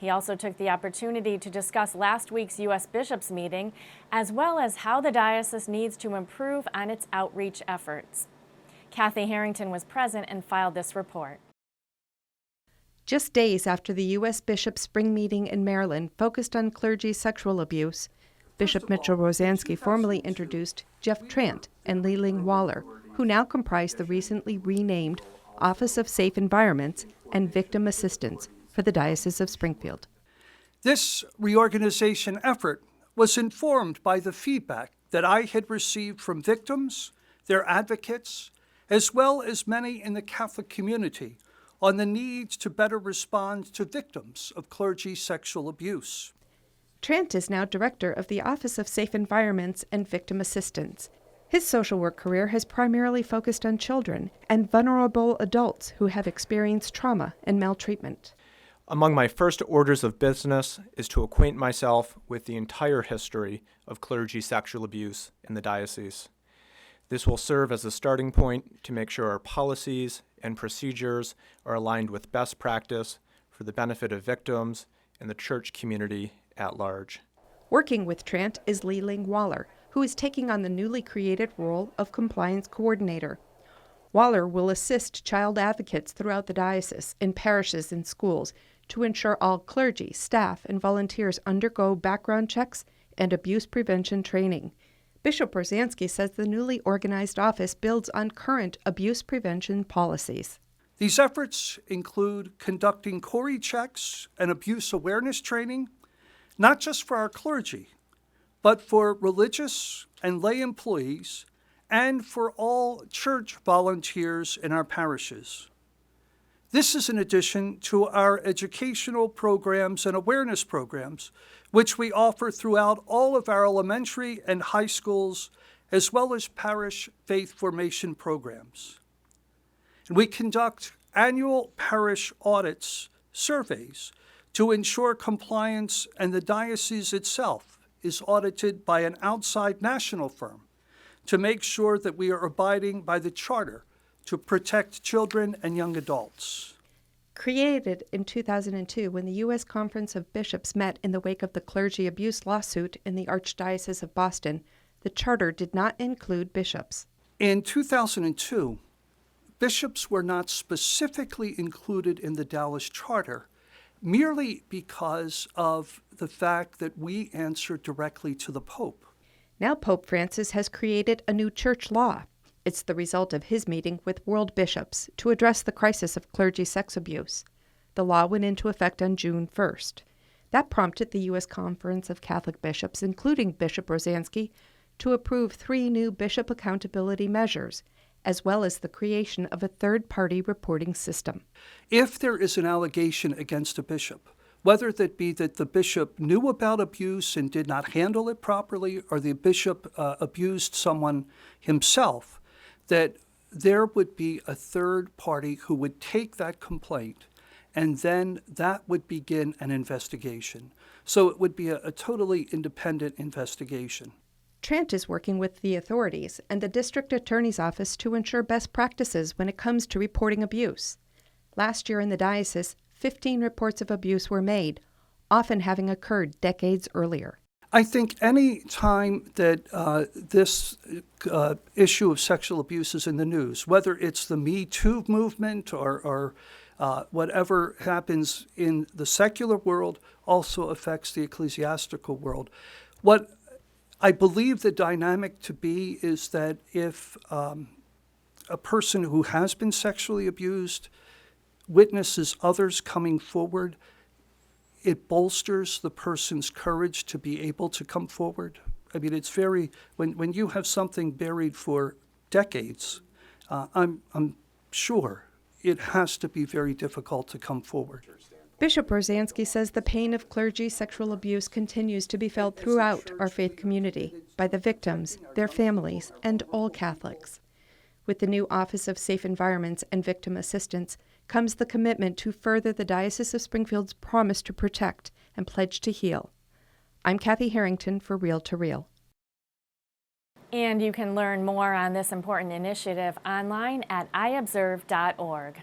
He also took the opportunity to discuss last week's U.S. Bishops' meeting, as well as how the diocese needs to improve on its outreach efforts. Kathy Harrington was present and filed this report. Just days after the U.S. Bishops' spring meeting in Maryland focused on clergy sexual abuse, Bishop Mitchell Rozanski formally introduced Jeff Trant and Li-Ling Waller, who now comprise the recently renamed Office of Safe Environments and Victim Assistance for the Diocese of Springfield. This reorganization effort was informed by the feedback that I had received from victims, their advocates, as well as many in the Catholic community on the need to better respond to victims of clergy sexual abuse. Trant is now director of the Office of Safe Environments and Victim Assistance. His social work career has primarily focused on children and vulnerable adults who have experienced trauma and maltreatment. Among my first orders of business is to acquaint myself with the entire history of clergy sexual abuse in the diocese. This will serve as a starting point to make sure our policies and procedures are aligned with best practice for the benefit of victims and the church community at large. Working with Trant is Li-Ling Waller, who is taking on the newly created role of compliance coordinator. Waller will assist child advocates throughout the diocese, in parishes and schools, to ensure all clergy, staff, and volunteers undergo background checks and abuse prevention training. Bishop Rozanski says the newly organized office builds on current abuse prevention policies. These efforts include conducting CORI checks and abuse awareness training, not just for our clergy, but for religious and lay employees and for all church volunteers in our parishes. This is in addition to our educational programs and awareness programs, which we offer throughout all of our elementary and high schools, as well as parish faith formation programs. And we conduct annual parish audits, surveys, to ensure compliance, and the diocese itself is audited by an outside national firm to make sure that we are abiding by the charter to protect children and young adults. Created in 2002 when the U.S. Conference of Bishops met in the wake of the clergy abuse lawsuit in the Archdiocese of Boston, the charter did not include bishops. In 2002, bishops were not specifically included in the Dallas Charter, merely because of the fact that we answer directly to the Pope. Now Pope Francis has created a new church law. It's the result of his meeting with world bishops to address the crisis of clergy sex abuse. The law went into effect on June 1st. That prompted the U.S. Conference of Catholic Bishops, including Bishop Rozanski, to approve 3 new bishop accountability measures, as well as the creation of a third-party reporting system. If there is an allegation against a bishop, whether that be that the bishop knew about abuse and did not handle it properly, or the bishop abused someone himself, that there would be a third party who would take that complaint, and then that would begin an investigation. So it would be a totally independent investigation. Trant is working with the authorities and the district attorney's office to ensure best practices when it comes to reporting abuse. Last year in the diocese, 15 reports of abuse were made, often having occurred decades earlier. I think any time that this issue of sexual abuse is in the news, whether it's the Me Too movement or whatever happens in the secular world, also affects the ecclesiastical world. What I believe the dynamic to be is that if a person who has been sexually abused witnesses others coming forward, it bolsters the person's courage to be able to come forward. I mean, it's very, when you have something buried for decades, I'm sure it has to be very difficult to come forward. Bishop Rozanski says the pain of clergy sexual abuse continues to be felt throughout our faith community by the victims, their families, and all Catholics. With the new Office of Safe Environments and Victim Assistance comes the commitment to further the Diocese of Springfield's promise to protect and pledge to heal. I'm Kathy Harrington for Real to Real. And you can learn more on this important initiative online at iobserve.org.